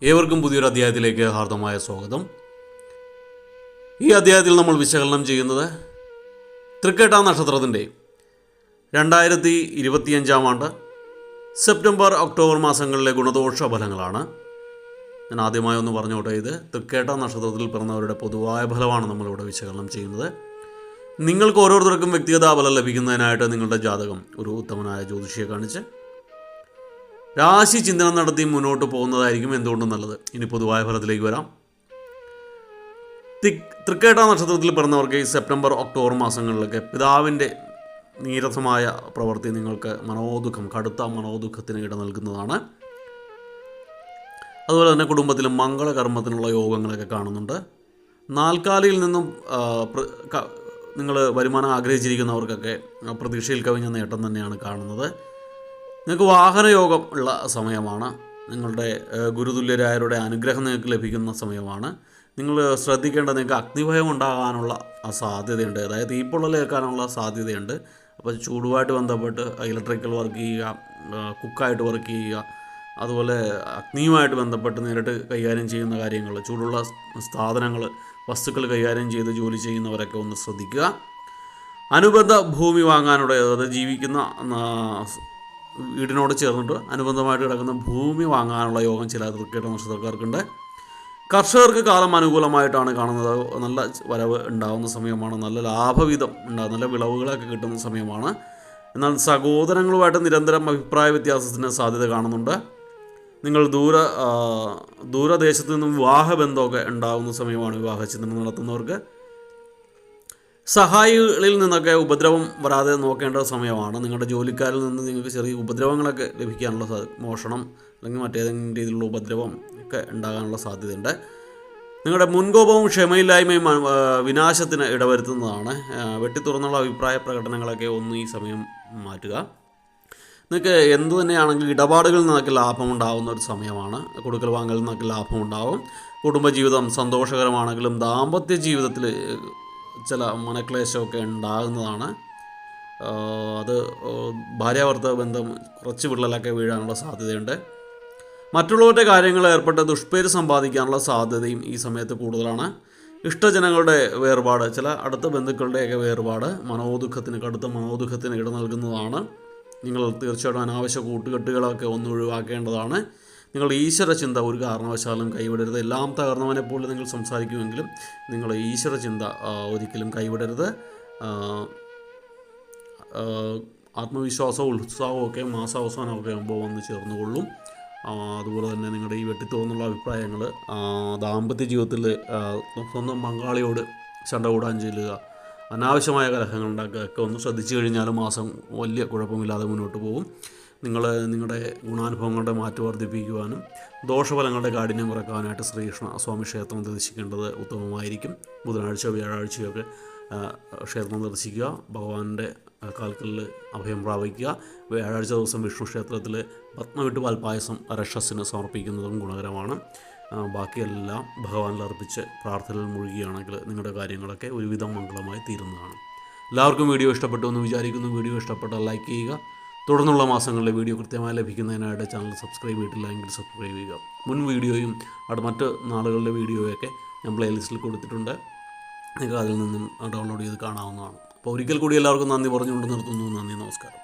ഏവർക്കും പുതിയൊരു അധ്യായത്തിലേക്ക് ഹാർദമായ സ്വാഗതം. ഈ അധ്യായത്തിൽ നമ്മൾ വിശകലനം ചെയ്യുന്നത് തൃക്കേട്ട നക്ഷത്രത്തിൻ്റെ 2025 ആണ്ട് സെപ്റ്റംബർ ഒക്ടോബർ മാസങ്ങളിലെ ഗുണദോഷ ഫലങ്ങളാണ്. ഞാൻ ആദ്യമായി ഒന്ന് പറഞ്ഞോട്ടെ, ഇത് തൃക്കേട്ട നക്ഷത്രത്തിൽ പിറന്നവരുടെ പൊതുവായ ഫലമാണ് നമ്മളിവിടെ വിശകലനം ചെയ്യുന്നത്. നിങ്ങൾക്ക് ഓരോരുത്തർക്കും വ്യക്തിഗത ഫലം ലഭിക്കുന്നതിനായിട്ട് നിങ്ങളുടെ ജാതകം ഒരു ഉത്തമനായ ജ്യോതിഷിയെ കാണിച്ച് രാശി ചിന്തനം നടത്തി മുന്നോട്ട് പോകുന്നതായിരിക്കും എന്തുകൊണ്ടും നല്ലത്. ഇനി പൊതുവായ ഫലത്തിലേക്ക് വരാം. തൃക്കേട്ട നക്ഷത്രത്തിൽ പിറന്നവർക്ക് ഈ സെപ്റ്റംബർ ഒക്ടോബർ മാസങ്ങളിലൊക്കെ പിതാവിൻ്റെ നീരസമായ പ്രവൃത്തി നിങ്ങൾക്ക് കടുത്ത മനോദുഃഖത്തിന് ഇട നൽകുന്നതാണ്. അതുപോലെ തന്നെ കുടുംബത്തിൽ മംഗളകർമ്മത്തിനുള്ള യോഗങ്ങളൊക്കെ കാണുന്നുണ്ട്. നാൽക്കാലിയിൽ നിന്നും നിങ്ങൾ വരുമാനം ആഗ്രഹിച്ചിരിക്കുന്നവർക്കൊക്കെ പ്രതീക്ഷയിൽ കവിഞ്ഞ നേട്ടം തന്നെയാണ് കാണുന്നത്. നിങ്ങൾക്ക് വാഹനയോഗം ഉള്ള സമയമാണ്. നിങ്ങളുടെ ഗുരുതുല്യരായവരുടെ അനുഗ്രഹം നിങ്ങൾക്ക് ലഭിക്കുന്ന സമയമാണ്. നിങ്ങൾ ശ്രദ്ധിക്കേണ്ടത്, നിങ്ങൾക്ക് അഗ്നിഭയം ഉണ്ടാകാനുള്ള സാധ്യതയുണ്ട്, അതായത് തീപ്പൊള്ളലേൽക്കാനുള്ള സാധ്യതയുണ്ട്. അപ്പോൾ ചൂടുമായിട്ട് ബന്ധപ്പെട്ട് ഇലക്ട്രിക്കൽ വർക്ക് ചെയ്യുക, കുക്കായിട്ട് വർക്ക് ചെയ്യുക, അതുപോലെ അഗ്നിയുമായിട്ട് ബന്ധപ്പെട്ട് നേരിട്ട് കൈകാര്യം ചെയ്യുന്ന കാര്യങ്ങൾ, ചൂടുള്ള സാധനങ്ങൾ, വസ്തുക്കൾ കൈകാര്യം ചെയ്ത് ജോലി ചെയ്യുന്നവരൊക്കെ ഒന്ന് ശ്രദ്ധിക്കുക. അനുബന്ധ ഭൂമി വാങ്ങാനുള്ള, അതായത് ജീവിക്കുന്ന വീടിനോട് ചേർന്നിട്ട് അനുബന്ധമായിട്ട് കിടക്കുന്ന ഭൂമി വാങ്ങാനുള്ള യോഗം ചില തൃക്കേട്ട നക്ഷത്രക്കാർക്കുണ്ട്. കർഷകർക്ക് കാലം അനുകൂലമായിട്ടാണ് കാണുന്നത്. നല്ല വരവ് ഉണ്ടാകുന്ന സമയമാണ്, നല്ല ലാഭവിധം ഉണ്ടാകും, നല്ല വിളവുകളൊക്കെ കിട്ടുന്ന സമയമാണ്. എന്നാൽ സഹോദരങ്ങളുമായിട്ട് നിരന്തരം അഭിപ്രായ വ്യത്യാസത്തിന് സാധ്യത കാണുന്നുണ്ട്. നിങ്ങൾ ദൂരദേശത്ത് നിന്നും വിവാഹബന്ധമൊക്കെ ഉണ്ടാകുന്ന സമയമാണ്. വിവാഹചിന്തനം നടത്തുന്നവർക്ക് സഹായികളിൽ നിന്നൊക്കെ ഉപദ്രവം വരാതെ നോക്കേണ്ട സമയമാണ്. നിങ്ങളുടെ ജോലിക്കാരിൽ നിന്ന് നിങ്ങൾക്ക് ചെറിയ ഉപദ്രവങ്ങളൊക്കെ ലഭിക്കാനുള്ള മോഷണം അല്ലെങ്കിൽ മറ്റേതെങ്കിലും രീതിയിലുള്ള ഉപദ്രവം ഒക്കെ ഉണ്ടാകാനുള്ള സാധ്യതയുണ്ട്. നിങ്ങളുടെ മുൻകോപവും ക്ഷമയില്ലായ്മയും വിനാശത്തിന് ഇടവരുത്തുന്നതാണ്. വെട്ടിത്തുറന്നുള്ള അഭിപ്രായ പ്രകടനങ്ങളൊക്കെ ഒന്ന് ഈ സമയം മാറ്റുക. നിങ്ങൾക്ക് എന്തു തന്നെയാണെങ്കിലും ഇടപാടുകളിൽ നിന്നൊക്കെ ലാഭം ഉണ്ടാകുന്ന ഒരു സമയമാണ്. കൊടുക്കൽ വാങ്ങലിൽ നിന്നൊക്കെ ലാഭം ഉണ്ടാകും. കുടുംബജീവിതം സന്തോഷകരമാണെങ്കിലും ദാമ്പത്യ ജീവിതത്തിൽ ചില മനക്ലേശമൊക്കെ ഉണ്ടാകുന്നതാണ്. അത് ഭാര്യാഭർത്തൃ ബന്ധം കുറച്ച് വിള്ളലൊക്കെ വീഴാനുള്ള സാധ്യതയുണ്ട്. മറ്റുള്ളവരുടെ കാര്യങ്ങളിൽ ഏർപ്പെട്ട് ദുഷ്പേര് സമ്പാദിക്കാനുള്ള സാധ്യതയും ഈ സമയത്ത് കൂടുതലാണ്. ഇഷ്ടജനങ്ങളുടെ വേർപാട്, ചില അടുത്ത ബന്ധുക്കളുടെയൊക്കെ വേർപാട് കടുത്ത മനോദുഃഖത്തിന് ഇട നൽകുന്നതാണ്. നിങ്ങൾ തീർച്ചയായിട്ടും അനാവശ്യ കൂട്ടുകെട്ടുകളൊക്കെ ഒന്ന് ഒഴിവാക്കേണ്ടതാണ്. നിങ്ങളുടെ ഈശ്വര ചിന്ത ഒരു കാരണവശാലും കൈവിടരുത്. എല്ലാം തകർന്നവനെ പോലെ നിങ്ങൾ സംസാരിക്കുമെങ്കിലും നിങ്ങളുടെ ഈശ്വര ചിന്ത ഒരിക്കലും കൈവിടരുത്. ആത്മവിശ്വാസവും ഉത്സാഹവും ഒക്കെ മാസാവസാനമൊക്കെ ആകുമ്പോൾ വന്ന് ചേർന്നുകൊള്ളും. അതുപോലെ തന്നെ നിങ്ങളുടെ ഈ വെട്ടിത്തുറന്നുള്ള അഭിപ്രായങ്ങൾ ദാമ്പത്യ ജീവിതത്തിൽ സ്വന്തം പങ്കാളിയോട് ചണ്ട കൂടാൻ ചെല്ലുക, അനാവശ്യമായ കലഹങ്ങൾ ഉണ്ടാക്കുകയൊക്കെ ഒന്ന് ശ്രദ്ധിച്ചു കഴിഞ്ഞാൽ മാസം വലിയ കുഴപ്പമില്ലാതെ മുന്നോട്ട് പോകും. നിങ്ങളുടെ ഗുണാനുഭവങ്ങളുടെ മാറ്റം വർദ്ധിപ്പിക്കുവാനും ദോഷഫലങ്ങളുടെ കാഠിന്യം കുറയ്ക്കാനായിട്ട് ശ്രീകൃഷ്ണ സ്വാമി ക്ഷേത്രം ദർശിക്കേണ്ടത് ഉത്തമമായിരിക്കും. ബുധനാഴ്ച വ്യാഴാഴ്ചയൊക്കെ ക്ഷേത്രം ദർശിക്കുക. ഭഗവാന്റെ കാൽക്കലിൽ അഭയം പ്രാപിക്കുക. വ്യാഴാഴ്ച ദിവസം വിഷ്ണു ക്ഷേത്രത്തിൽ പത്മവിട്ട് പാൽപ്പായസം രക്ഷസിന് സമർപ്പിക്കുന്നതും ഗുണകരമാണ്. ബാക്കിയെല്ലാം ഭഗവാനിൽ അർപ്പിച്ച് പ്രാർത്ഥനയിൽ മുഴുകുകയാണെങ്കിൽ നിങ്ങളുടെ കാര്യങ്ങളൊക്കെ ഒരുവിധം മംഗളമായി തീരുന്നതാണ്. എല്ലാവർക്കും വീഡിയോ ഇഷ്ടപ്പെട്ടു എന്ന് വിചാരിക്കുന്നു. വീഡിയോ ഇഷ്ടപ്പെട്ടാൽ ലൈക്ക് ചെയ്യുക. തുടർന്നുള്ള മാസങ്ങളിലെ വീഡിയോ കൃത്യമായി ലഭിക്കുന്നതിനായിട്ട് ചാനൽ സബ്സ്ക്രൈബ് ചെയ്തിട്ടില്ല എങ്കിൽ സബ്സ്ക്രൈബ് ചെയ്യുക. മുൻ വീഡിയോയും മറ്റ് നാളുകളുടെ വീഡിയോയൊക്കെ ഞാൻ പ്ലേലിസ്റ്റിൽ കൊടുത്തിട്ടുണ്ട്. നിങ്ങൾക്ക് അതിൽ നിന്നും ഡൗൺലോഡ് ചെയ്ത് കാണാവുന്നതാണ്. അപ്പോൾ ഒരിക്കൽ കൂടി എല്ലാവർക്കും നന്ദി പറഞ്ഞുകൊണ്ട് നിർത്തുന്നു. നന്ദി, നമസ്കാരം.